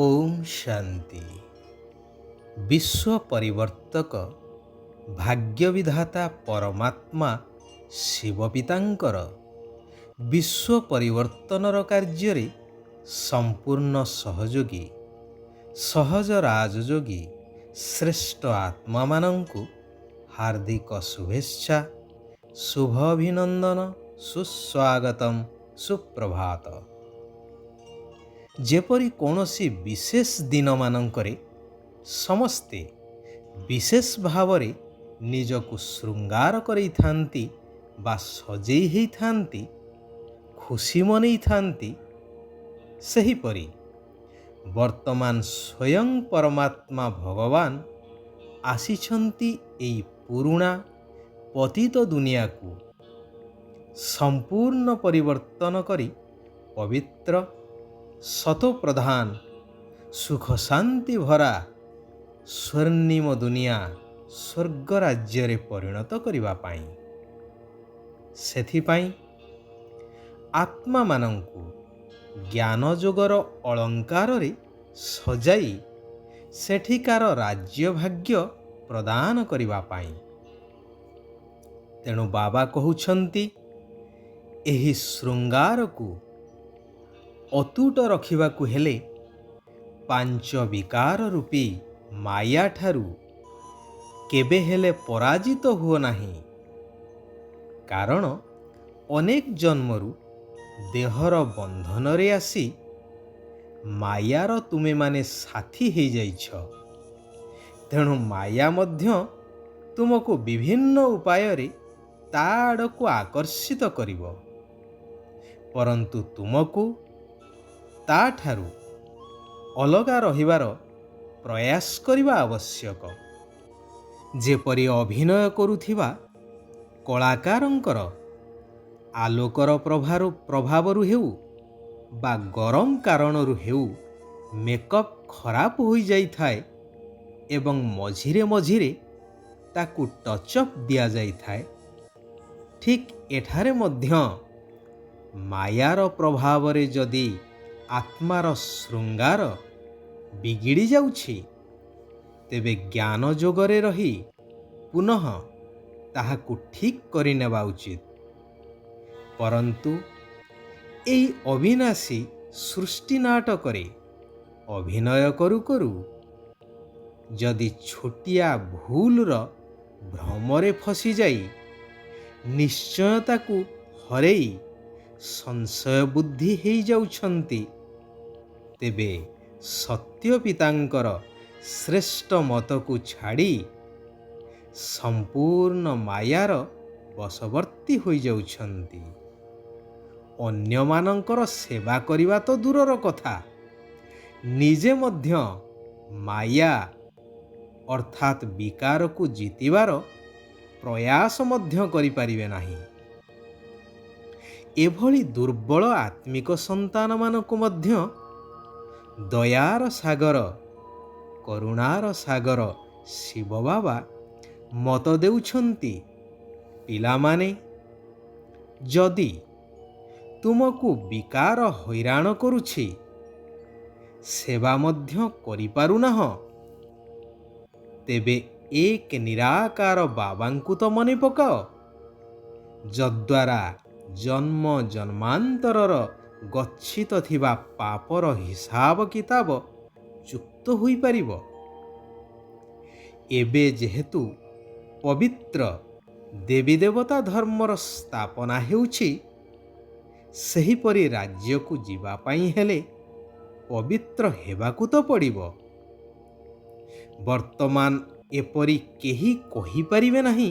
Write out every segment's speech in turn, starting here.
ଓମ୍ ଶାନ୍ତି। ବିଶ୍ୱ ପରିବର୍ତ୍ତକ ଭାଗ୍ୟବିଧାତା ପରମାତ୍ମା ଶିବ ପିତାଙ୍କର ବିଶ୍ୱ ପରିବର୍ତ୍ତନର କାର୍ଯ୍ୟରେ ସମ୍ପୂର୍ଣ୍ଣ ସହଯୋଗୀ ସହଜ ରାଜଯୋଗୀ ଶ୍ରେଷ୍ଠ ଆତ୍ମାମାନଙ୍କୁ ହାର୍ଦ୍ଦିକ ଶୁଭେଚ୍ଛା, ଶୁଭ ଅଭିନନ୍ଦନ, ସୁସ୍ୱାଗତମ, ସୁପ୍ରଭାତ। ଯେପରି କୌଣସି ବିଶେଷ ଦିନମାନଙ୍କରେ ସମସ୍ତେ ବିଶେଷ ଭାବରେ ନିଜକୁ ଶୃଙ୍ଗାର କରିଥାନ୍ତି ବା ସଜେଇ ହେଇଥାନ୍ତି, ଖୁସି ମନେଇଥାନ୍ତି, ସେହିପରି ବର୍ତ୍ତମାନ ସ୍ୱୟଂ ପରମାତ୍ମା ଭଗବାନ ଆସିଛନ୍ତି ଏହି ପୁରୁଣା ପତିତ ଦୁନିଆକୁ ସମ୍ପୂର୍ଣ୍ଣ ପରିବର୍ତ୍ତନ କରି ପବିତ୍ର ସତୋପ୍ରଧାନ ସୁଖ ଶାନ୍ତି ଭରା ସ୍ୱର୍ଣ୍ଣିମ ଦୁନିଆ ସ୍ୱର୍ଗ ରାଜ୍ୟରେ ପରିଣତ କରିବା ପାଇଁ। ସେଥିପାଇଁ ଆତ୍ମାମାନଙ୍କୁ ଜ୍ଞାନ ଯୋଗର ଅଳଙ୍କାରରେ ସଜାଇ ସେଠିକାର ରାଜ୍ୟ ଭାଗ୍ୟ ପ୍ରଦାନ କରିବା ପାଇଁ। ତେଣୁ ବାବା କହୁଛନ୍ତି, ଏହି ଶୃଙ୍ଗାରକୁ ଅତୁଟ ରଖିବାକୁ ହେଲେ ପାଞ୍ଚ ବିକାର ରୂପୀ ମାୟା ଠାରୁ କେବେ ହେଲେ ପରାଜିତ ହୁଅ ନାହିଁ। କାରଣ ଅନେକ ଜନ୍ମରୁ ଦେହର ବନ୍ଧନରେ ଆସି ମାୟାର ତୁମେମାନେ ସାଥୀ ହେଇଯାଇଛ। ତେଣୁ ମାୟା ମଧ୍ୟ ତୁମକୁ ବିଭିନ୍ନ ଉପାୟରେ ତା ଆଡ଼କୁ ଆକର୍ଷିତ କରିବ, ପରନ୍ତୁ ତୁମକୁ ତା ଠାରୁ ଅଲଗା ରହିବାର ପ୍ରୟାସ କରିବା ଆବଶ୍ୟକ। ଯେପରି ଅଭିନୟ କରୁଥିବା କଳାକାରଙ୍କର ଆଲୋକର ପ୍ରଭାବରୁ ହେଉ ବା ଗରମ କାରଣରୁ ହେଉ ମେକଅପ୍ ଖରାପ ହୋଇଯାଇଥାଏ ଏବଂ ମଝିରେ ମଝିରେ ତାକୁ ଟଚ୍ଅପ୍ ଦିଆଯାଇଥାଏ, ଠିକ୍ ଏଠାରେ ମଧ୍ୟ ମାୟାର ପ୍ରଭାବରେ ଯଦି ଆତ୍ମାର ଶୃଙ୍ଗାର ବିଗିଡ଼ି ଯାଉଛି, ତେବେ ଜ୍ଞାନ ଯୋଗରେ ରହି ପୁନଃ ତାହାକୁ ଠିକ୍ କରିନେବା ଉଚିତ। ପରନ୍ତୁ ଏହି ଅବିନାଶୀ ସୃଷ୍ଟି ନାଟକରେ ଅଭିନୟ କରୁ କରୁ ଯଦି ଛୋଟିଆ ଭୁଲର ଭ୍ରମରେ ଫସିଯାଇ ନିଶ୍ଚୟତାକୁ ହରେଇ ସଂଶୟ ବୁଦ୍ଧି ହେଇଯାଉଛନ୍ତି, ତେବେ ସତ୍ୟ ପିତାଙ୍କର ଶ୍ରେଷ୍ଠ ମତକୁ ଛାଡ଼ି ସମ୍ପୂର୍ଣ୍ଣ ମାୟାର ବଶବର୍ତ୍ତୀ ହୋଇଯାଉଛନ୍ତି। ଅନ୍ୟମାନଙ୍କର ସେବା କରିବା ତ ଦୂରର କଥା, ନିଜେ ମଧ୍ୟ ମାୟା ଅର୍ଥାତ୍ ବିକାରକୁ ଜିତିବାର ପ୍ରୟାସ ମଧ୍ୟ କରିପାରିବେ ନାହିଁ। ଏଭଳି ଦୁର୍ବଳ ଆତ୍ମିକ ସନ୍ତାନମାନଙ୍କୁ ମଧ୍ୟ ଦୟାର ସାଗର, କରୁଣାର ସାଗର ଶିବ ବାବା ମତ ଦେଉଛନ୍ତି, ପିଲାମାନେ, ଯଦି ତୁମକୁ ବିକାର ହଇରାଣ କରୁଛି, ସେବା ମଧ୍ୟ କରିପାରୁନାହଁ, ତେବେ ଏକ ନିରାକାର ବାବାଙ୍କୁ ତ ମନେ ପକାଅ, ଯଦ୍ୱାରା ଜନ୍ମ ଜନ୍ମାନ୍ତରର ଗଚ୍ଛିତ ଥିବା ପାପର ହିସାବ କିତାବ ଯୁକ୍ତ ହୋଇପାରିବ। ଏବେ ଯେହେତୁ ପବିତ୍ର ଦେବୀ ଦେବତା ଧର୍ମର ସ୍ଥାପନା ହେଉଛି, ସେହିପରି ରାଜ୍ୟକୁ ଯିବା ପାଇଁ ହେଲେ ପବିତ୍ର ହେବାକୁ ତ ପଡ଼ିବ। ବର୍ତ୍ତମାନ ଏପରି କେହି କହିପାରିବେ ନାହିଁ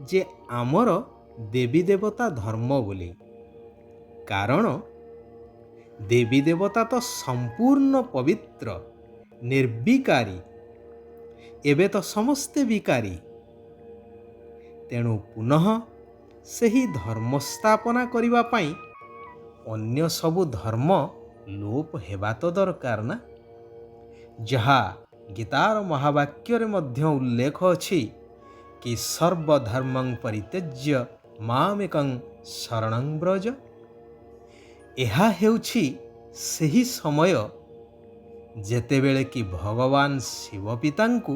ଯେ ଆମର ଦେବୀ ଦେବତା ଧର୍ମ ବୋଲି, କାରଣ ଦେବୀ ଦେବତା ତ ସମ୍ପୂର୍ଣ୍ଣ ପବିତ୍ର, ନିର୍ବିକାରୀ। ଏବେ ତ ସମସ୍ତେ ବିକାରୀ। ତେଣୁ ପୁନଃ ସେହି ଧର୍ମ ସ୍ଥାପନା କରିବା ପାଇଁ ଅନ୍ୟ ସବୁ ଧର୍ମ ଲୋପ ହେବା ତ ଦରକାର ନା। ଯାହା ଗୀତାର ମହାବାକ୍ୟରେ ମଧ୍ୟ ଉଲ୍ଲେଖ ଅଛି କି ସର୍ବଧର୍ମଂ ପରିତ୍ୟଜ୍ୟ ମାମେକଂ ଶରଣଂ ବ୍ରଜ। ଏହା ହେଉଛି ସେହି ସମୟ ଯେତେବେଳେ କି ଭଗବାନ ଶିବ ପିତାଙ୍କୁ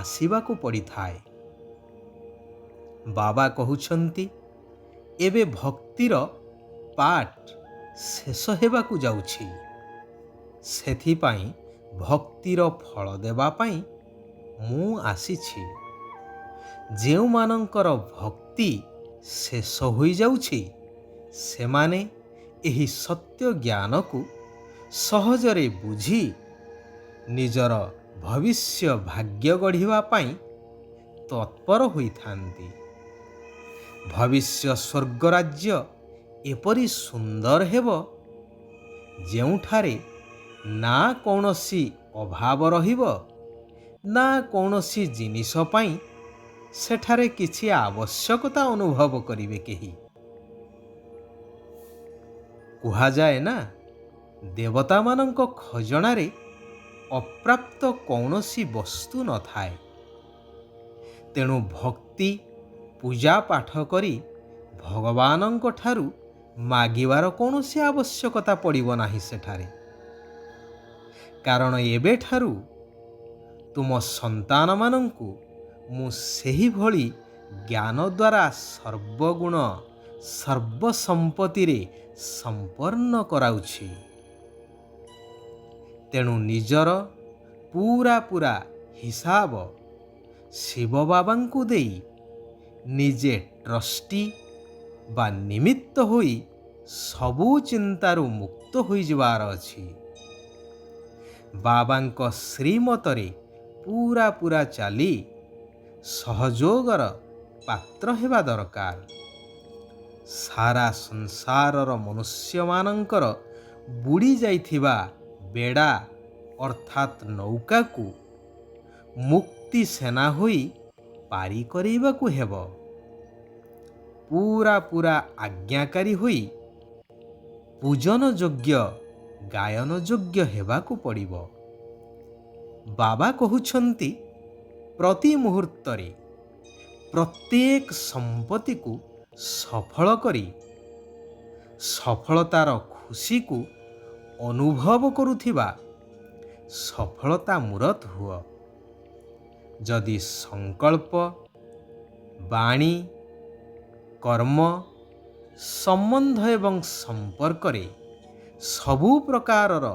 ଆସିବାକୁ ପଡ଼ିଥାଏ। ବାବା କହୁଛନ୍ତି, ଏବେ ଭକ୍ତିର ପାଠ ଶେଷ ହେବାକୁ ଯାଉଛି। ସେଥିପାଇଁ ଭକ୍ତିର ଫଳ ଦେବା ପାଇଁ ମୁଁ ଆସିଛି। ଯେଉଁମାନଙ୍କର ଭକ୍ତି ଶେଷ ହୋଇଯାଉଛି, ସେମାନେ ଏହି ସତ୍ୟ ଜ୍ଞାନକୁ ସହଜରେ ବୁଝି ନିଜର ଭବିଷ୍ୟ ଭାଗ୍ୟ ଗଢ଼ିବା ପାଇଁ ତତ୍ପର ହୋଇଥାନ୍ତି। ଭବିଷ୍ୟ ସ୍ୱର୍ଗରାଜ୍ୟ ଏପରି ସୁନ୍ଦର ହେବ, ଯେଉଁଠାରେ ନା କୌଣସି ଅଭାବ ରହିବ, ନା କୌଣସି ଜିନିଷ ପାଇଁ ସେଠାରେ କିଛି ଆବଶ୍ୟକତା ଅନୁଭବ କରିବେ କେହି। କୁହାଯାଏ ନା, ଦେବତାମାନଙ୍କ ଖଜଣାରେ ଅପ୍ରାପ୍ତ କୌଣସି ବସ୍ତୁ ନଥାଏ। ତେଣୁ ଭକ୍ତି ପୂଜା ପାଠ କରି ଭଗବାନଙ୍କ ଠାରୁ ମାଗିବାର କୌଣସି ଆବଶ୍ୟକତା ପଡ଼ିବ ନାହିଁ ସେଠାରେ। କାରଣ ଏବେଠାରୁ ତୁମ ସନ୍ତାନମାନଙ୍କୁ ମୁଁ ସେହିଭଳି ଜ୍ଞାନ ଦ୍ୱାରା ସର୍ବଗୁଣ ସର୍ବସମ୍ପତ୍ତିରେ ସମ୍ପନ୍ନ କରାଉଛି। ତେଣୁ ନିଜର ପୂରା ହିସାବ ଶିବ ବାବାଙ୍କୁ ଦେଇ ନିଜେ ଟ୍ରଷ୍ଟି ବା ନିମିତ୍ତ ହୋଇ ସବୁ ଚିନ୍ତାରୁ ମୁକ୍ତ ହୋଇଯିବାର ଅଛି। ବାବାଙ୍କ ଶ୍ରୀମତରେ ପୂରା ଚାଲି ସହଯୋଗର ପାତ୍ର ହେବା ଦରକାର। ସାରା ସଂସାରର ମନୁଷ୍ୟମାନଙ୍କର ବୁଡ଼ି ଯାଇଥିବା ବେଡ଼ା ଅର୍ଥାତ୍ ନୌକାକୁ ମୁକ୍ତି ସେନା ହୋଇ ପାରି କରାଇବାକୁ ହେବ। ପୂରା ଆଜ୍ଞାକାରୀ ହୋଇ ପୂଜନ ଯୋଗ୍ୟ ଗାୟନ ଯୋଗ୍ୟ ହେବାକୁ ପଡ଼ିବ। ବାବା କହୁଛନ୍ତି, ପ୍ରତି ମୁହୂର୍ତ୍ତରେ ପ୍ରତ୍ୟେକ ସମ୍ପତ୍ତିକୁ ସଫଳ କରି ସଫଳତାର ଖୁସିକୁ ଅନୁଭବ କରୁଥିବା ସଫଳତା ମୂରତ ହୁଅ। ଯଦି ସଂକଳ୍ପ, ବାଣୀ, କର୍ମ, ସମ୍ବନ୍ଧ ଏବଂ ସମ୍ପର୍କରେ ସବୁ ପ୍ରକାରର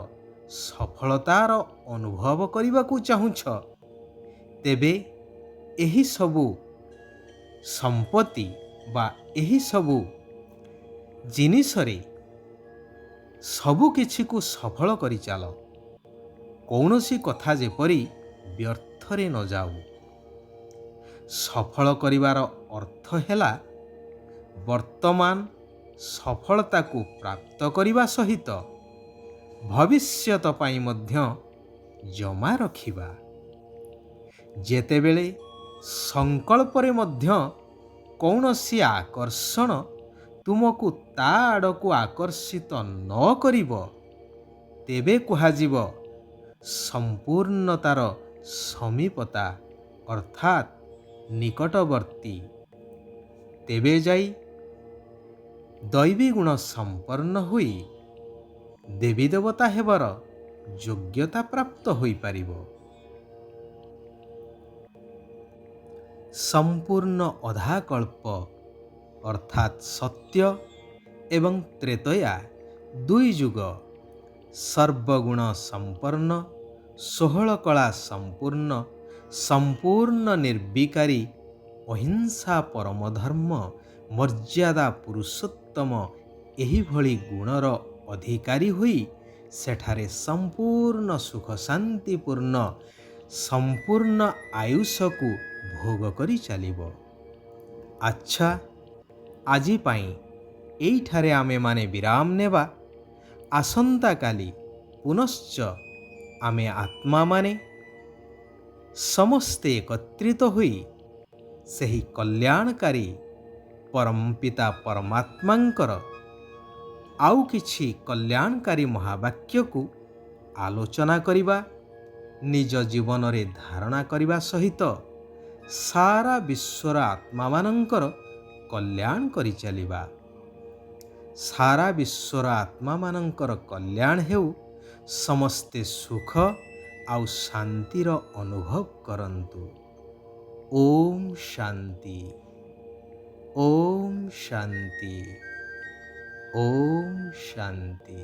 ସଫଳତାର ଅନୁଭବ କରିବାକୁ ଚାହୁଁଛ, ତେବେ ଏହି ସବୁ ସମ୍ପତ୍ତି ବା ଏହି ସବୁ ଜିନିଷରେ ସବୁ କିଛିକୁ ସଫଳ କରିଚାଲ। କୌଣସି କଥା ଯେପରି ବ୍ୟର୍ଥରେ ନ ଯାଉ। ସଫଳ କରିବାର ଅର୍ଥ ହେଲା ବର୍ତ୍ତମାନ ସଫଳତାକୁ ପ୍ରାପ୍ତ କରିବା ସହିତ ଭବିଷ୍ୟତ ପାଇଁ ମଧ୍ୟ ଜମା ରଖିବା। ଯେତେବେଳେ ସଂକଳ୍ପରେ ମଧ୍ୟ କୌଣସି ଆକର୍ଷଣ ତୁମକୁ ତା ଆଡ଼କୁ ଆକର୍ଷିତ ନ କରିବ, ତେବେ କୁହାଯିବ ସମ୍ପୂର୍ଣ୍ଣତାର ସମୀପତା ଅର୍ଥାତ୍ ନିକଟବର୍ତ୍ତୀ। ତେବେ ଯାଇ ଦୈବୀ ଗୁଣ ସମ୍ପନ୍ନ ହୋଇ ଦେବୀ ଦେବତା ହେବାର ଯୋଗ୍ୟତା ପ୍ରାପ୍ତ ହୋଇପାରିବ। ସମ୍ପୂର୍ଣ୍ଣ ଅଧାକଳ୍ପ ଅର୍ଥାତ୍ ସତ୍ୟ ଏବଂ ତ୍ରେତୟା ଦୁଇ ଯୁଗ, ସର୍ବଗୁଣ ସମ୍ପନ୍ନ, 16 କଳା ସମ୍ପୂର୍ଣ୍ଣ, ସମ୍ପୂର୍ଣ୍ଣ ନିର୍ବିକାରୀ, ଅହିଂସା ପରମଧର୍ମ, ମର୍ଯ୍ୟାଦା ପୁରୁଷୋତ୍ତମ ଏହିଭଳି ଗୁଣର ଅଧିକାରୀ ହୋଇ ସେଠାରେ ସମ୍ପୂର୍ଣ୍ଣ ସୁଖ ଶାନ୍ତିପୂର୍ଣ୍ଣ ସମ୍ପୂର୍ଣ୍ଣ ଆୟୁଷକୁ ଭୋଗ କରି ଚାଲିବ। ଆଚ୍ଛା, ଆଜି ପାଇଁ ଏଇଠାରେ ଆମେମାନେ ବିରାମ ନେବା। ଆସନ୍ତାକାଲି ପୁନଶ୍ଚ ଆମେ ଆତ୍ମାମାନେ ସମସ୍ତେ ଏକତ୍ରିତ ହୋଇ ସେହି କଲ୍ୟାଣକାରୀ ପରମପିତା ପରମାତ୍ମାଙ୍କର ଆଉ କିଛି କଲ୍ୟାଣକାରୀ ମହାବାକ୍ୟକୁ ଆଲୋଚନା କରିବା, ନିଜ ଜୀବନରେ ଧାରଣା କରିବା ସହିତ ସାରା ବିଶ୍ୱର ଆତ୍ମାମାନଙ୍କର କଲ୍ୟାଣ କରିଚାଲିବା। ସାରା ବିଶ୍ୱର ଆତ୍ମାମାନଙ୍କର କଲ୍ୟାଣ ହେଉ, ସମସ୍ତେ ସୁଖ ଆଉ ଶାନ୍ତିର ଅନୁଭବ କରନ୍ତୁ। ଓମ୍ ଶାନ୍ତି, ଓମ୍ ଶାନ୍ତି, ଓମ୍ ଶାନ୍ତି।